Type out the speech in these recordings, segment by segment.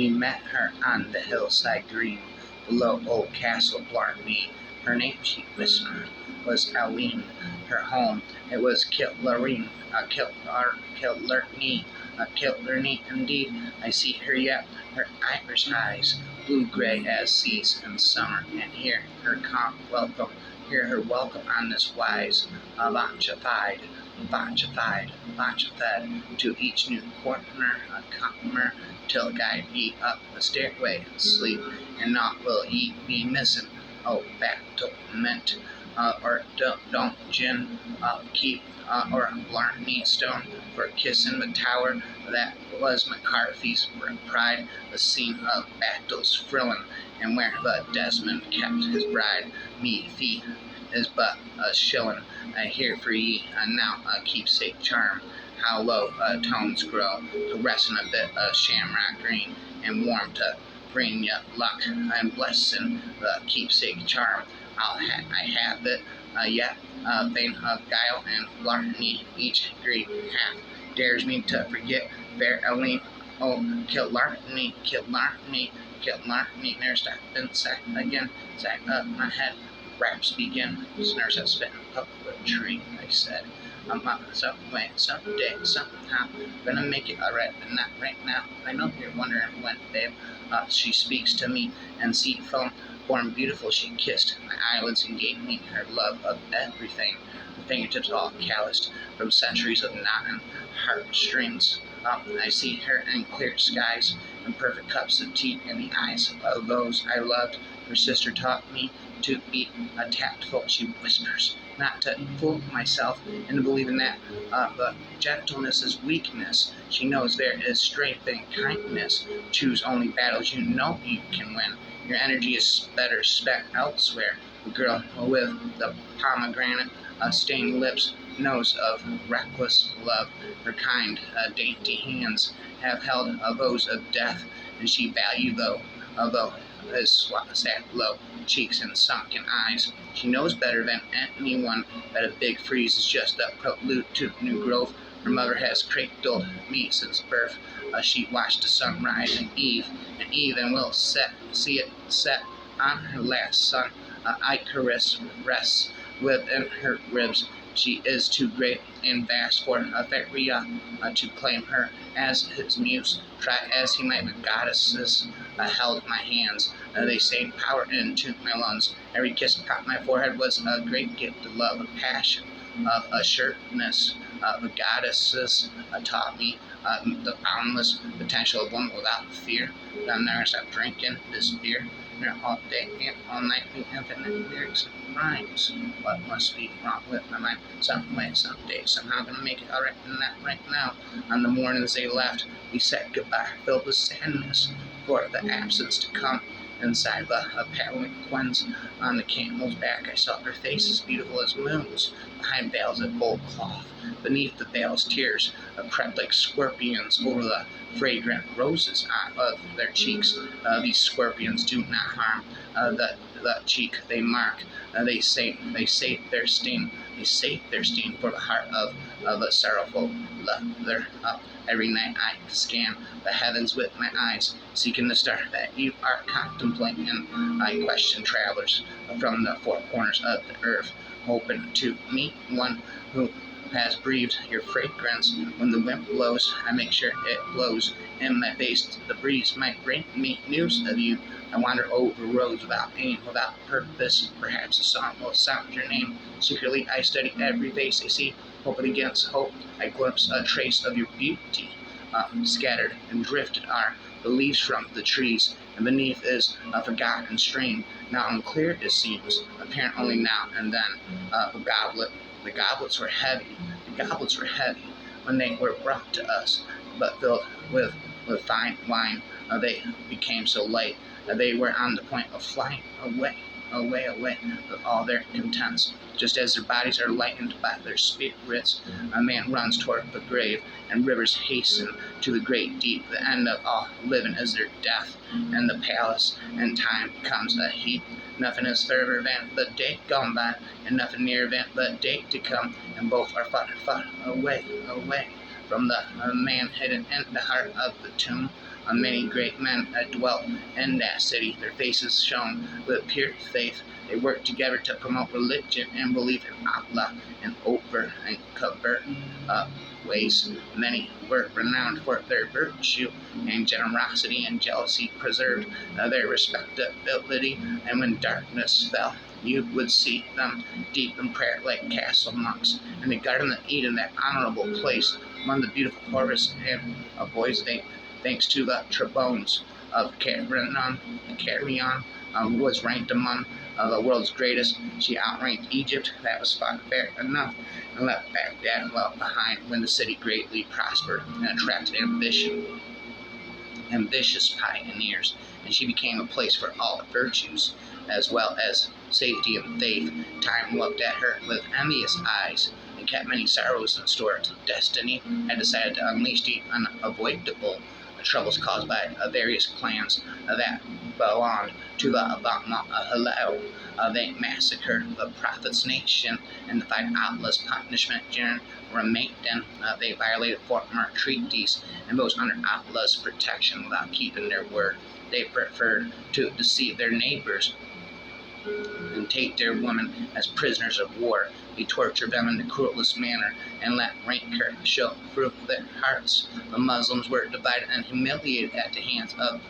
We met her on the hillside green, below old Castle Blarney. Her name, she whispered, was Aline. Her home, it was Killarney, Killarney indeed. I see her yet, her Irish eyes, blue-gray as seas in summer, and hear her hear her welcome on this wise, Vachafide, to each new corner, a comer, till guide ye up the stairway, sleep, and not will ye be missing. Oh, battlement, or don't gin, keep, or Blarney Stone for kissing the tower. That was McCarthy's pride, the scene of battles thrilling, and where the Desmond kept his bride. Me fee is but a shilling. I hear for ye, now a keepsake charm. How low tones grow, to rest in a bit of shamrock green, and warm to bring ya luck and blessing the keepsake charm. I have it yet, vein of guile and Blarney, each grief half dares me to forget fair Aline. Oh, Killarney, there's that been sack again, sack up my head. Raps begin, snares have spit poetry, I said. Some way, someday, somehow, gonna make it alright, but not right now. I know you're wondering when, babe. She speaks to me, and see foam, born beautiful, she kissed my eyelids and gave me her love of everything. Her fingertips all calloused from centuries of knotting heartstrings. I see her in clear skies, and perfect cups of tea in the eyes of those I loved. Her sister taught me to be a tactful, she whispers, not to fool myself into believing that the gentleness is weakness. She knows there is strength in kindness. Choose only battles you know you can win. Your energy is better spent elsewhere. The girl with the pomegranate stained lips knows of reckless love. Her kind, dainty hands have held bows of death, and she valued although his sat low cheeks and sunken eyes. She knows better than anyone that a big freeze is just a prelude to new growth. Her mother has cradled me since birth. She watched the sun rise in Eve, and will see it set on her last son. Icarus rests within her ribs. She is too great and vast for Etheria to claim her as his muse. Try as he might, the goddesses held my hands. They sank power into my lungs. Every kiss upon my forehead was a great gift of love, of passion, of assuredness. The goddesses taught me the boundless potential of one without fear. Then there I stopped drinking this beer. All day and all night, the infinite lyrics and rhymes. What must be wrong with my mind? Some way, someday, somehow gonna make it alright, and that right now. On the mornings they left, we said goodbye, filled with sadness for the absence to come. Inside the palanquins on the camel's back, I saw their faces beautiful as moons, behind veils of gold cloth. Beneath the veils, tears crept like scorpions over the fragrant roses of their cheeks. These scorpions do not harm the cheek they mark. They sate their sting. They sate their sting for the heart of a sorrowful lover. Every night I scan the heavens with my eyes, seeking the star that you are contemplating. I question travelers from the four corners of the earth, hoping to meet one who has breathed your fragrance. When the wind blows, I make sure it blows in my face. The breeze might bring me news of you. I wander over roads without aim, without purpose. Perhaps a song will sound your name. Secretly, I study every face I see. Hoping against hope, I glimpse a trace of your beauty. Scattered and drifted are the leaves from the trees, and beneath is a forgotten stream. Now unclear it seems, apparent only now and then. The goblets were heavy. The goblets were heavy when they were brought to us, but filled with fine wine. They became so light that they were on the point of flying away with all their contents. Just as their bodies are lightened by their spirits, a man runs toward the grave, and rivers hasten to the great deep. The end of all living is their death, and the palace and time becomes a heap. Nothing is further than the day gone by, and nothing nearer than the day to come, and both are far away from the man hidden in the heart of the tomb. Many great men dwelt in that city. Their faces shone with pure faith. They worked together to promote religion and belief in Allah in over and covert ways. Many were renowned for their virtue and generosity, and jealousy preserved their respectability. And when darkness fell, you would see them deep in prayer like castle monks in the Garden of Eden, that honorable place among the beautiful forests and boys' thanks to the trombones of Carrion was ranked among the world's greatest. She outranked Egypt, that was fair enough, and left Baghdad well behind when the city greatly prospered and attracted ambitious pioneers, and she became a place for all the virtues, as well as safety and faith. Time looked at her with envious eyes and kept many sorrows in store. Destiny had decided to unleash the unavoidable troubles caused by various clans that belonged to the Hillel. They massacred the Prophet's nation and defied Allah's punishment during Ramadan. They violated former treaties and those under Allah's protection without keeping their word. They preferred to deceive their neighbors and take their women as prisoners of war. They tortured them in the cruelest manner and let rancor show through their hearts. The Muslims were divided and humiliated at the hands of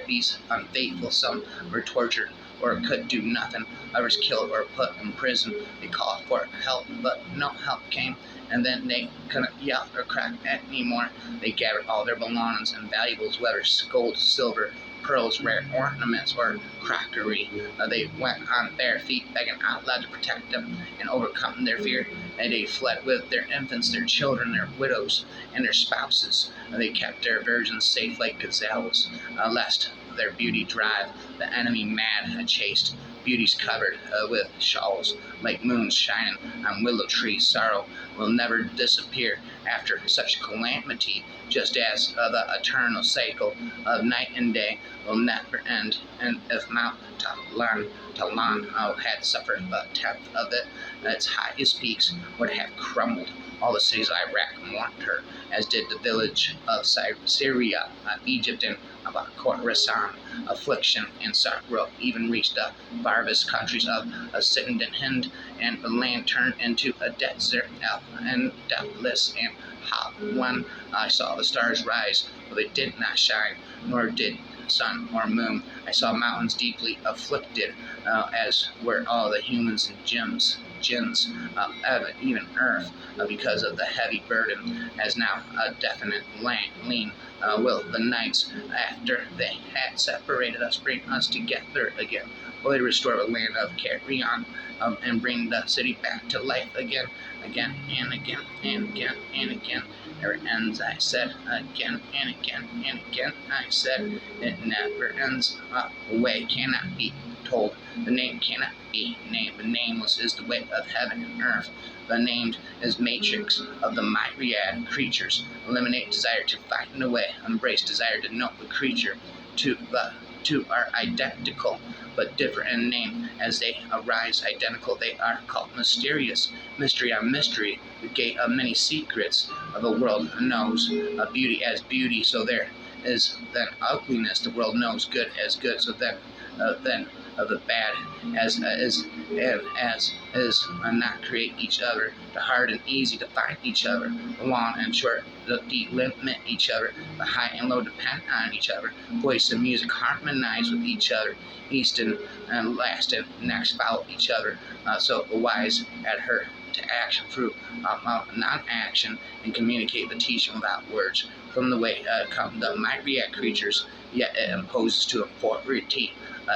these unfaithful. Some were tortured or could do nothing. Others killed or put in prison. They called for help, but no help came. And then they couldn't yell or cry anymore. They gathered all their belongings and valuables, whether gold, silver, pearls, rare ornaments, or crockery. They went on their feet, begging Allah to protect them and overcome their fear. And they fled with their infants, their children, their widows, and their spouses. They kept their virgins safe like gazelles, lest their beauty drive the enemy mad. Chased beauties covered with shawls, like moons shining on willow trees. Sorrow will never disappear after such calamity, just as the eternal cycle of night and day will never end. And if Mount Talan had suffered a tenth of it, its highest peaks would have crumbled. All the cities of Iraq mourned her, as did the village of Syria, Egypt, and Khorasan. Affliction and sorrow even reached the farthest countries of Sindh and Hind, and the land turned into a desert and deathless and hot. When I saw the stars rise, but they did not shine, nor did sun or moon. I saw mountains deeply afflicted, as were all the humans and jinns, even earth, because of the heavy burden, as now a definite lean. Will the nights after they had separated us bring us together again? Will they restore the land of Carrion and bring the city back to life again and again and again and again? Never ends, I said, again and again and again, I said, it never ends. The way cannot be told, the name cannot be named. The nameless is the way of heaven and earth. The named is matrix of the myriad creatures. Eliminate desire to find the way. Embrace desire to know the creature. Two are identical, but different in name. As they arise identical, they are called mysterious. Mystery on mystery, the gate of many secrets of the world knows. Beauty as beauty, so there is then ugliness. The world knows good as good, so then of the bad as is, and as is not create each other. The hard and easy to find each other. The long and short delimit each other. The high and low depend on each other. Voice and music harmonize with each other. East and last and next follow each other. So the wise add her to action through non-action and communicate the teaching without words. From the way come the myriad creatures, yet it imposes to authority.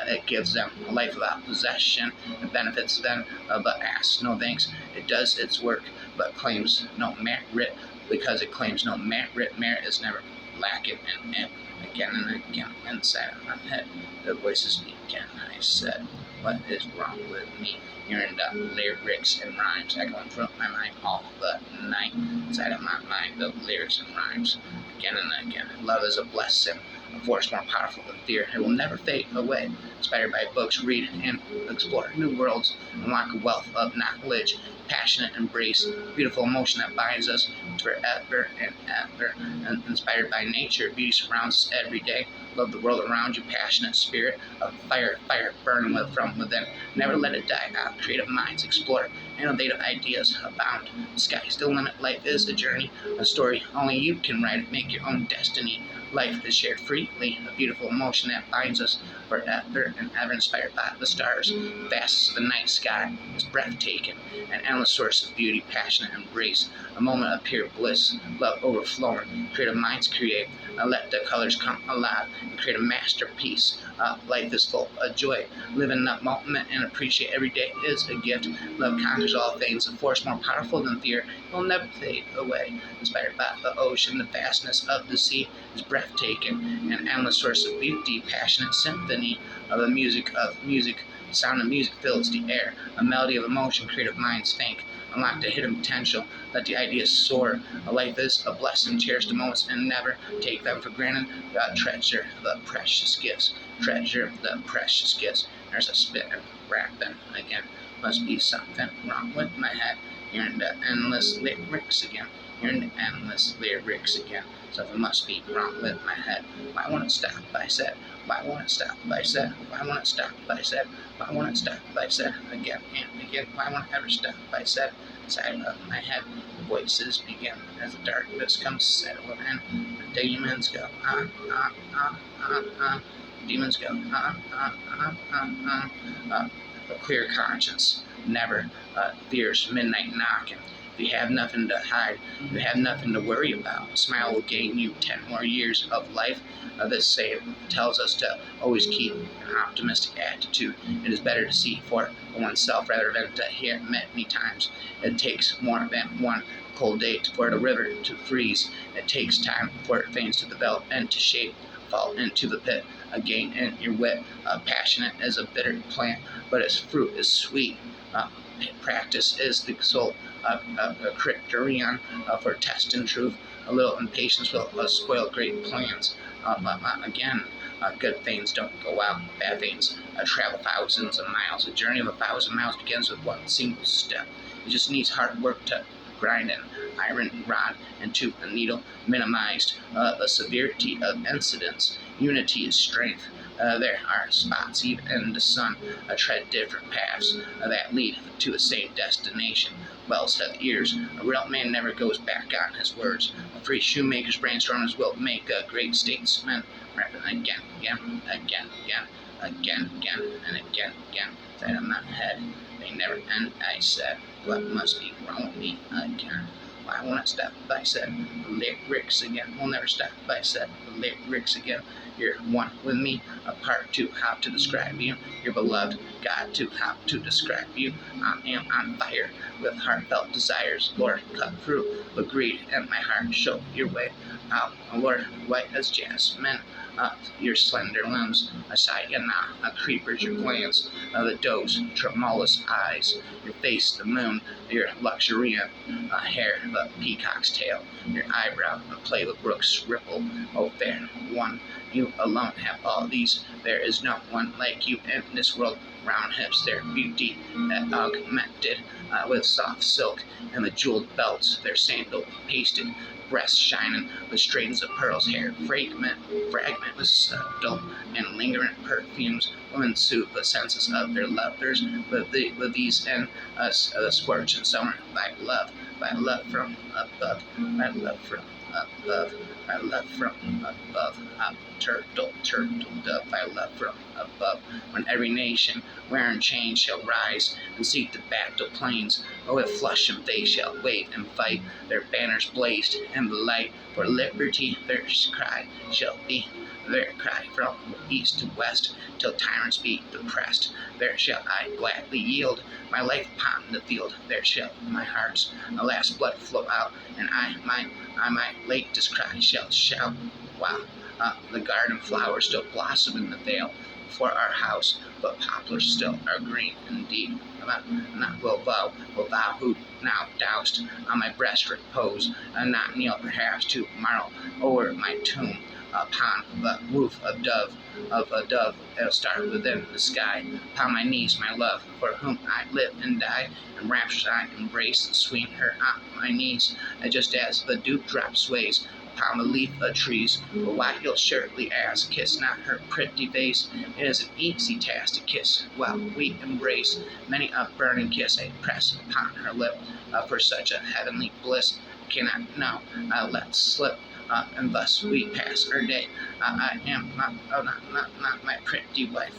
It gives them a life without possession. It benefits them, but asks no thanks. It does its work, but claims no merit. Because it claims no merit, merit is never lacking in it. Again and again, inside of my head, the voices began. I said, what is wrong with me? Hearing the lyrics and rhymes echoing through my mind all the night. Inside of my mind, the lyrics and rhymes again and again. Love is a blessing, a force more powerful than fear. It will never fade away. Inspired by books, read and explore new worlds, unlock a wealth of knowledge, passionate embrace, beautiful emotion that binds us forever and ever. And inspired by nature, beauty surrounds us every day. Love the world around you, passionate spirit of fire, burning from within. Never let it die out. Creative minds explore, innovative ideas abound. The sky's the limit. Life is a journey, a story only you can write. Make your own destiny. Life is shared freely, a beautiful emotion that binds us forever and ever, inspired by the stars. The vastness of the night sky is breathtaking, an endless source of beauty, passionate embrace, a moment of pure bliss, love overflowing. Creative minds create, let the colors come alive and create a masterpiece. Life is full of joy. Live in that moment and appreciate every day is a gift. Love conquers all things, a force more powerful than fear. It will never fade away. Inspired by the ocean, the vastness of the sea is breathtaking, an endless source of beauty, passionate symphony of the music, sound of music fills the air, a melody of emotion. Creative minds think, unlock the hidden potential, let the ideas soar. A life is a blessing, cherish the moments and never take them for granted. Treasure the precious gifts, treasure the precious gifts. There's a spit and rapping again. Must be something wrong with my head. Hearing the endless lyrics again. Hearing the endless lyrics again. Something must be wrong with my head. Why won't it stop? I said. Why won't it stop? I said. Why won't it stop? I said. Why won't it stop? I said. Again and again. Why won't it ever stop? I said. Inside of my head, the voices begin as the darkness comes settling in. The demons go on, on, on, on, on. Demons go on, on, on, on, on. A clear conscience never fears midnight knocking. If you have nothing to hide, you have nothing to worry about. A smile will gain you 10 more years of life. This saying tells us to always keep an optimistic attitude. It is better to see for oneself rather than to hear many times. It takes more than one cold day for the river to freeze. It takes time for things to develop and to shape. Fall into the pit again in your wit. Passionate as a bitter plant, but its fruit is sweet. Practice is the soul criterion for test and truth. A little impatience will spoil great plans. Again, good things don't go out, bad things travel thousands of miles. A journey of 1,000 miles begins with one single step. It just needs hard work to grind an iron rod into a needle, minimized the severity of incidents. Unity is strength. There are spots even in the sun, tread different paths that lead to the same destination. Wells have ears. A real man never goes back on his words. A free shoemaker's brainstormers will make a great statesman. Rapping again, again, again, again, again, again, and again, again. Inside of my head, they never end. I said, what must be wrong with me again? Why won't it stop? I said, the lyrics again. We'll never stop. I said, the lyrics again. You're one with me, a part two, how to describe you. You're beloved, God to how to describe you. I am on fire with heartfelt desires. Lord, cut through the greed in my heart. Show your way out, Lord, white as jasmine. Your slender limbs, a sayana, a creeper's your glance, the doe's tremulous eyes, your face the moon, your luxuriant hair, the peacock's tail, your eyebrow, the play the brook's ripple. Oh, fair one, you alone have all these. There is no one like you in this world. Round hips, their beauty that augmented with soft silk, and the jeweled belts, their sandal pasted, breasts shining with strings of pearls, hair fragment with subtle and lingering perfumes. Women soothe the senses of their lovers with these in the scorch and summer. By love from above, by love from above, by love from above. Turtle, dove, by love from above. When every nation wearing chains shall rise and seek the battle plains, with flush and face shall wave and fight, their banners blazed in the light. For liberty their cry shall be, their cry from east to west, till tyrants be depressed. There shall I gladly yield my life upon the field. There shall my heart's last blood flow out, and I my latest cry shall shout. Wow. The garden flowers still blossom in the vale before our house, but poplars still are green indeed. Not will thou who now doust on my breast repose, and not kneel perhaps to morrow o'er my tomb. upon the roof of a dove, a star within the sky. Upon my knees, my love, for whom I live and die, in raptures I embrace and swing her on my knees, just as the dewdrop sways upon the leaf of trees. For why you'll surely ask, kiss not her pretty face. It is an easy task to kiss while we embrace. Many a burning kiss I press upon her lip, for such a heavenly bliss I cannot know, let slip. And thus we pass our day. I am not my pretty wife.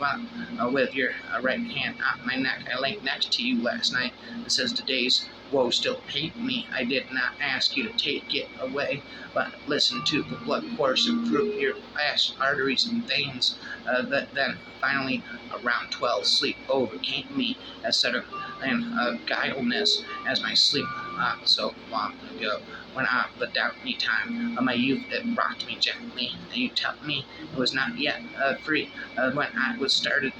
Run, with your right hand on my neck. I lay next to you last night. It says the day's woe still paint me. I did not ask you to take it away, but listen to the blood coursing through your vast arteries and veins. Then finally, around 12, sleep overcame me as sudden and guileless as my sleep so long ago. When the downy time of my youth it rocked me gently, and you tell me it was not yet free. When I was startled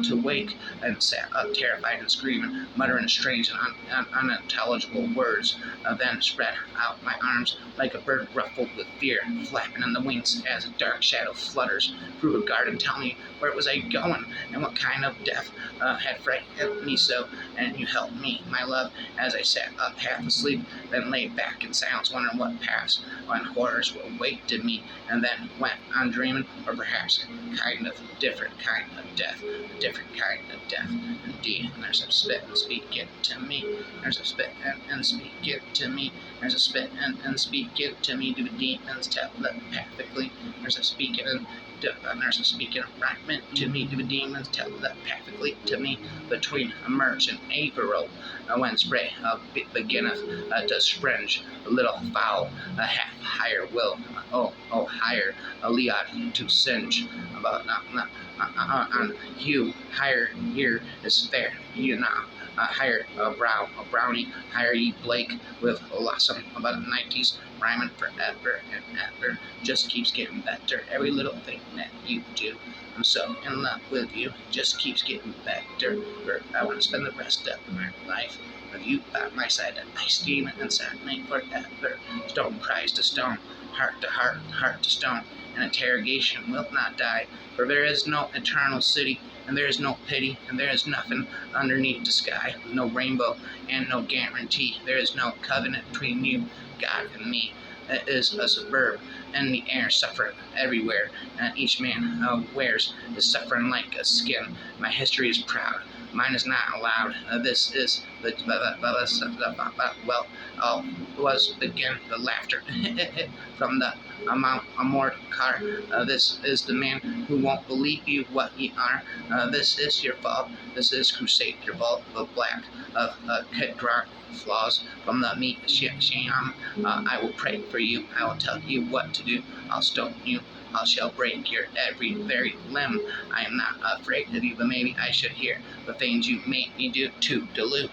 to wake, and sat up terrified and screaming, muttering strange and unintelligible words, then spread out my arms like a bird ruffled with fear, flapping in the wings as a dark shadow flutters through a garden. Tell me, where was I going, and what kind of death had frightened me so? And you helped me, my love, as I sat up half asleep, then lay back in silence, wondering what passed, when horrors awaited me, and then went on dreaming, or perhaps different kind of death, a different kind of death. Indeed, there's a spit and speak it to me. There's a spit and speak it to me. There's a spit and speak it to me. Do the demons telepathically? There's a speaking and there's a speaking rhyming to me. Do the demons telepathically to me? Between March and April, when spray beginneth to springe, a little foul, a half higher will, higher, a leod to singe, about on you, higher here is fair, you know. Higher brow, a brownie, higher ye Blake with blossom about the 90s, rhyming forever and ever, just keeps getting better. Every little thing that you do, I'm so in love with you, just keeps getting better. I want to spend the rest of my life with you by my side, a nice demon inside me forever. Stone cries to stone, heart to heart, heart to stone, and interrogation will not die, for there is no eternal city, and there is no pity, and there is nothing underneath the sky, no rainbow, and no guarantee. There is no covenant between you, God, and me. It is a suburb, and the air suffering everywhere, and each man wears is suffering like a skin. My history is proud, mine is not allowed. This is the well, all was begin the laughter from the amort car. This is the man who won't believe you what ye are. This is your fault. This is crusade, your vault of black of Kedron flaws from the meat sham. I will pray for you. I will tell you what to do. I'll stone you. I shall break your every very limb. I am not afraid of you, but maybe I should hear the things you make me do to delude.